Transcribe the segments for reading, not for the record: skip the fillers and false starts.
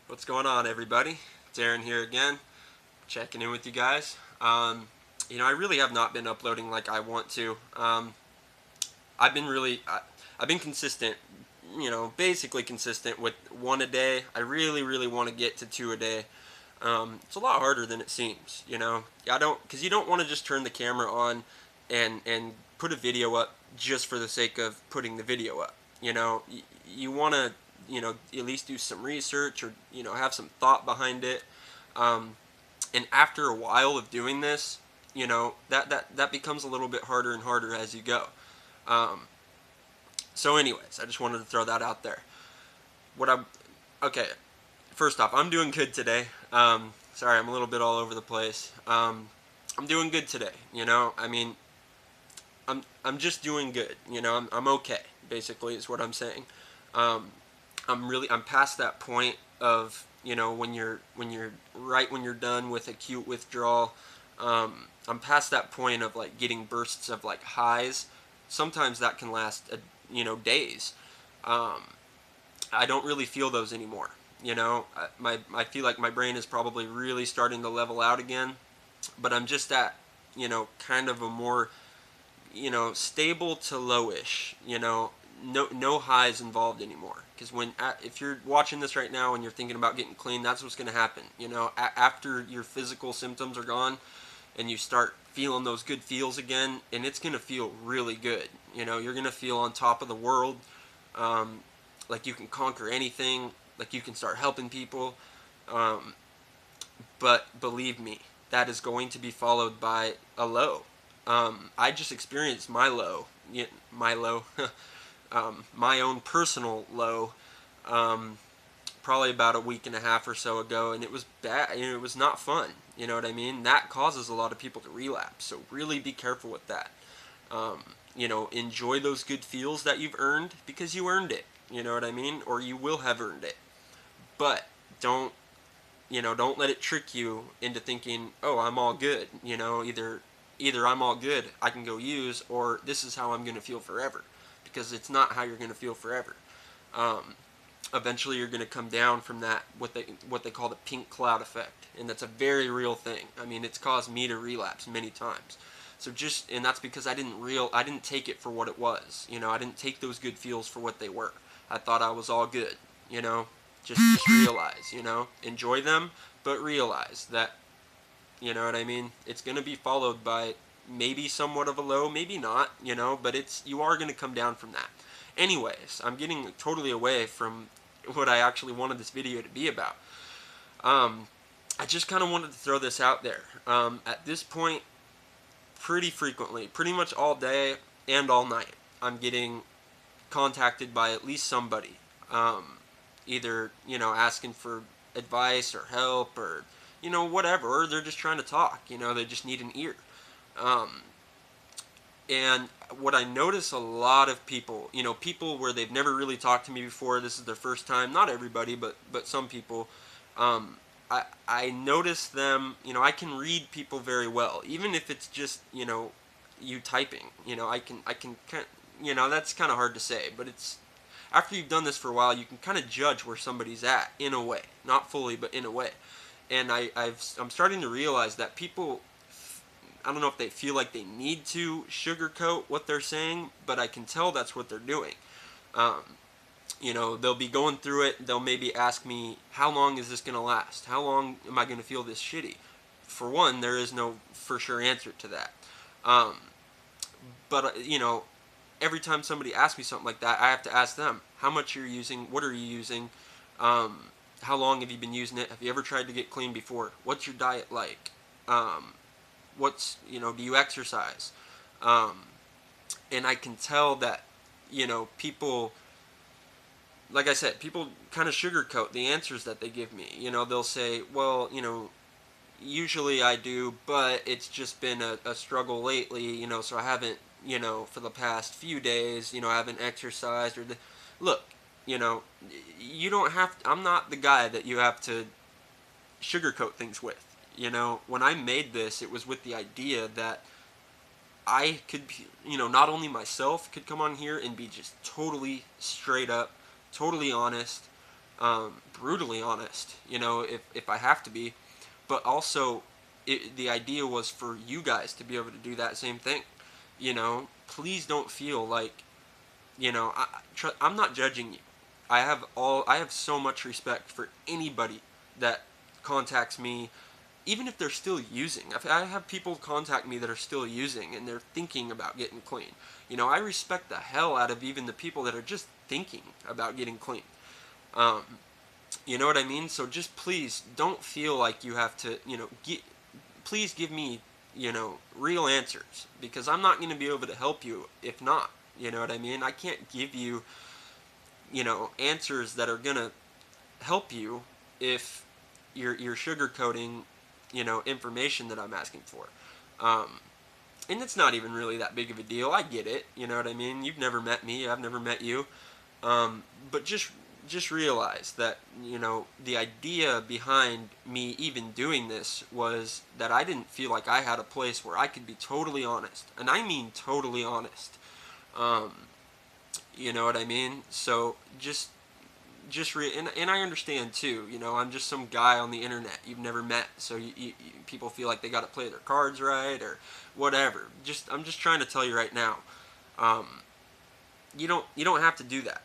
What's going on, everybody? It's Aaron here again, checking in with you guys. I really have not been uploading like I want to. I've been consistent, basically consistent with one a day. I really want to get to two a day. It's a lot harder than it seems, I don't, because you don't want to just turn the camera on and put a video up just for the sake of putting the video up. You want to, at least do some research or have some thought behind it. Um, and after a while of doing this, that becomes a little bit harder and harder as you go. Um, so, anyways, I just wanted to throw that out there. What I Okay, first off, I'm doing good today. Sorry, I'm a little bit all over the place. I'm doing good today. I'm just doing good. I'm okay. Basically, is what I'm saying. Um, I'm past that point of when you're done with acute withdrawal. I'm past that point of like getting bursts of like highs. Sometimes that can last days. Um, I don't really feel those anymore. I feel like my brain is probably really starting to level out again, but I'm just at kind of a more stable to lowish. No highs involved anymore. Because if you're watching this right now and you're thinking about getting clean, that's what's going to happen. After your physical symptoms are gone, and you start feeling those good feels again, and it's going to feel really good. You're going to feel on top of the world, um, like you can conquer anything, like you can start helping people. Um, but believe me, that is going to be followed by a low. I just experienced my low, my low, my own personal low, um, probably about a week and a half or so ago, and it was bad. It was not fun. You know what I mean? That causes a lot of people to relapse. So really be careful with that. Enjoy those good feels that you've earned because you earned it. You know what I mean? Or you will have earned it. But don't don't let it trick you into thinking, oh, I'm all good. Either I'm all good, I can go use, or this is how I'm going to feel forever, because it's not how you're going to feel forever. Um, Eventually, you're going to come down from that what they call the pink cloud effect, and that's a very real thing. I mean, it's caused me to relapse many times. And that's because I didn't take it for what it was. I didn't take those good feels for what they were. I thought I was all good. You know, just realize. Enjoy them, but realize that, you know what I mean. It's gonna be followed by maybe somewhat of a low, maybe not. But you are gonna come down from that. Anyways, I'm getting totally away from what I actually wanted this video to be about. Um, I just kind of wanted to throw this out there. At this point, pretty frequently, pretty much all day and all night, I'm getting contacted by at least somebody, either asking for advice or help or whatever, or they're just trying to talk. They just need an ear. Um, and what I notice a lot of people, people where they've never really talked to me before, this is their first time. Not everybody, but some people. Um, I notice them. I can read people very well, even if it's just you typing. I can kind. That's kind of hard to say, but it's after you've done this for a while, you can kind of judge where somebody's at in a way, not fully, but in a way. And I'm starting to realize that people, I don't know if they feel like they need to sugarcoat what they're saying, but I can tell that's what they're doing. Um, they'll be going through it. They'll maybe ask me, how long is this going to last? How long am I going to feel this shitty? For one, there is no for sure answer to that. Um, but every time somebody asks me something like that, I have to ask them, how much you're using, what are you using, um, how long have you been using it? Have you ever tried to get clean before? What's your diet like? Um, do you exercise? Um, and I can tell that, people, like I said, people kind of sugarcoat the answers that they give me. They'll say, well, usually I do, but it's just been a struggle lately, so I haven't, for the past few days, I haven't exercised look, you know, you don't have I'm not the guy that you have to sugarcoat things with. When I made this, it was with the idea that I could be, not only myself could come on here and be just totally straight up, totally honest, brutally honest, if I have to be. But also, the idea was for you guys to be able to do that same thing. Please don't feel like, I'm not judging you. I have so much respect for anybody that contacts me, even if they're still using. I have people contact me that are still using and they're thinking about getting clean. I respect the hell out of even the people that are just thinking about getting clean. Um, you know what I mean? So just please don't feel like you have to, please give me, real answers, because I'm not going to be able to help you if not. You know what I mean? I can't give you, answers that are going to help you if you're sugarcoating, information that I'm asking for. Um, and it's not even really that big of a deal. I get it. You know what I mean? You've never met me. I've never met you. But just realize that, the idea behind me even doing this was that I didn't feel like I had a place where I could be totally honest, and I mean totally honest. Um, you know what I mean? So and I understand too. I'm just some guy on the internet you've never met, so people feel like they got to play their cards right or whatever. I'm just trying to tell you right now. Um, you don't have to do that.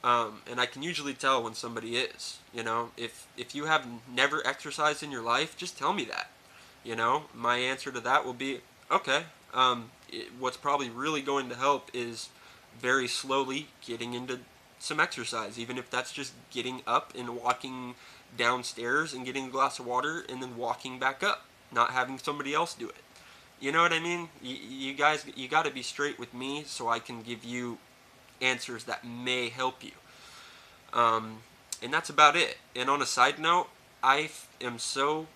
And I can usually tell when somebody is. If you have never exercised in your life, just tell me that. My answer to that will be okay. What's probably really going to help is very slowly getting into some exercise, even if that's just getting up and walking downstairs and getting a glass of water and then walking back up, not having somebody else do it. You know what I mean? You guys, you got to be straight with me so I can give you answers that may help you. Um, and that's about it. And on a side note, am so,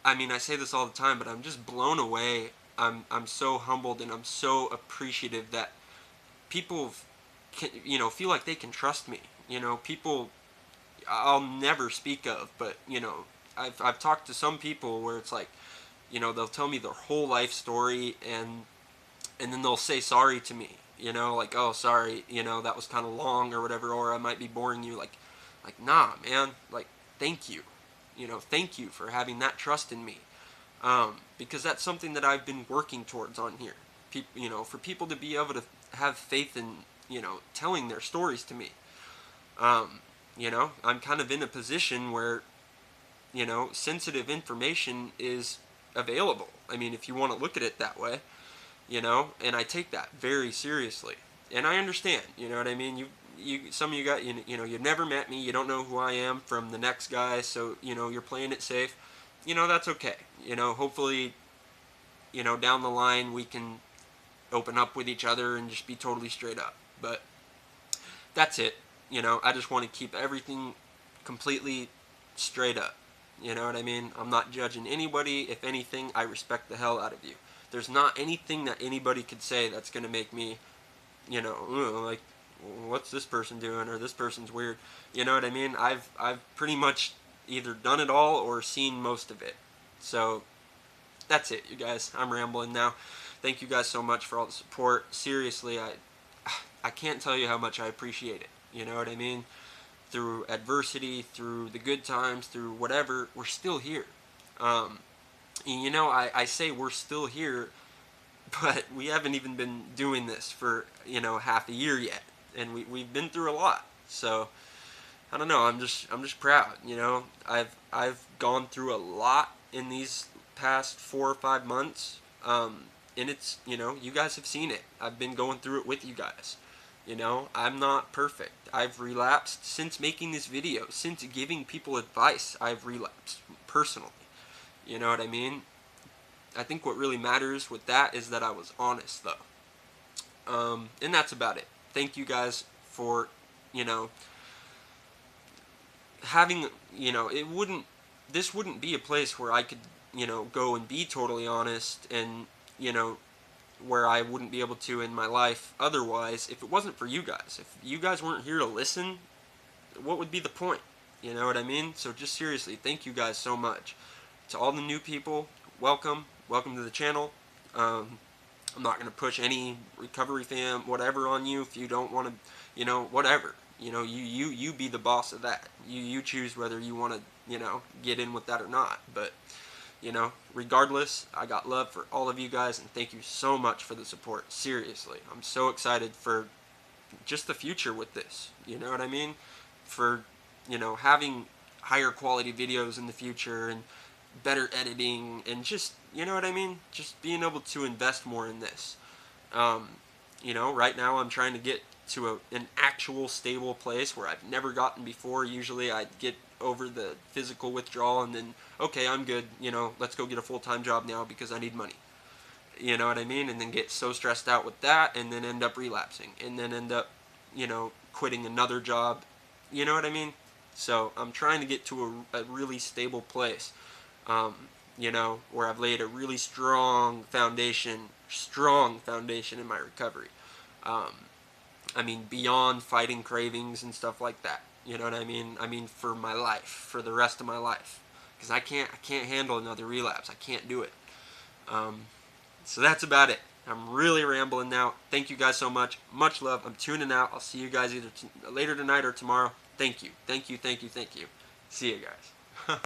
I mean, I say this all the time, but I'm just blown away. I'm so humbled and I'm so appreciative that people can, feel like they can trust me. People I'll never speak of, but I've talked to some people where it's like, they'll tell me their whole life story, and then they'll say sorry to me. Like, oh, sorry, that was kind of long or whatever, or I might be boring you. Like, nah, man. Like, thank you. Thank you for having that trust in me. Because that's something that I've been working towards on here. For people to be able to have faith in, telling their stories to me. I'm kind of in a position where, sensitive information is available. I mean, if you want to look at it that way, and I take that very seriously. And I understand, you know what I mean? Some of you got, you've never met me, you don't know who I am from the next guy, so, you're playing it safe. That's okay. Hopefully, down the line we can open up with each other and just be totally straight up. But that's it. I just want to keep everything completely straight up. You know what I mean? I'm not judging anybody. If anything, I respect the hell out of you. There's not anything that anybody could say that's going to make me, like, what's this person doing, or this person's weird. You know what I mean? I've pretty much either done it all or seen most of it. So that's it, you guys. I'm rambling now. Thank you guys so much for all the support. Seriously, I can't tell you how much I appreciate it. You know what I mean? Through adversity, through the good times, through whatever, we're still here. And, I say we're still here, but we haven't even been doing this for, half a year yet. And we've been through a lot. So, I don't know, I'm just proud, I've gone through a lot in these past 4 or 5 months. And it's, you guys have seen it. I've been going through it with you guys. I'm not perfect. I've relapsed since making this video. Since giving people advice, I've relapsed personally. You know what I mean? I think what really matters with that is that I was honest, though. And that's about it. Thank you guys for, having, this wouldn't be a place where I could, go and be totally honest and, where I wouldn't be able to in my life otherwise if it wasn't for you guys. If you guys weren't here to listen, what would be the point? You know what I mean? So just seriously, thank you guys so much. To all the new people, welcome to the channel. I'm not going to push any recovery fam, whatever on you if you don't want to, whatever. You know, you be the boss of that. You choose whether you want to, get in with that or not. But, regardless, I got love for all of you guys, and thank you so much for the support. Seriously, I'm so excited for just the future with this. You know what I mean? For, having higher quality videos in the future and better editing and just, you know what I mean? Just being able to invest more in this. Um, right now I'm trying to get to an actual stable place where I've never gotten before. Usually I'd get over the physical withdrawal and then, okay, I'm good, let's go get a full-time job now because I need money. You know what I mean? And then get so stressed out with that and then end up relapsing and then end up, quitting another job. You know what I mean? So I'm trying to get to a really stable place, where I've laid a really strong foundation in my recovery. Um, I mean, beyond fighting cravings and stuff like that. You know what I mean? I mean, for my life, for the rest of my life, because I can't handle another relapse. I can't do it. Um, so that's about it. I'm really rambling now. Thank you guys so much. Much love. I'm tuning out. I'll see you guys either later tonight or tomorrow. Thank you. Thank you. Thank you. Thank you. See you guys.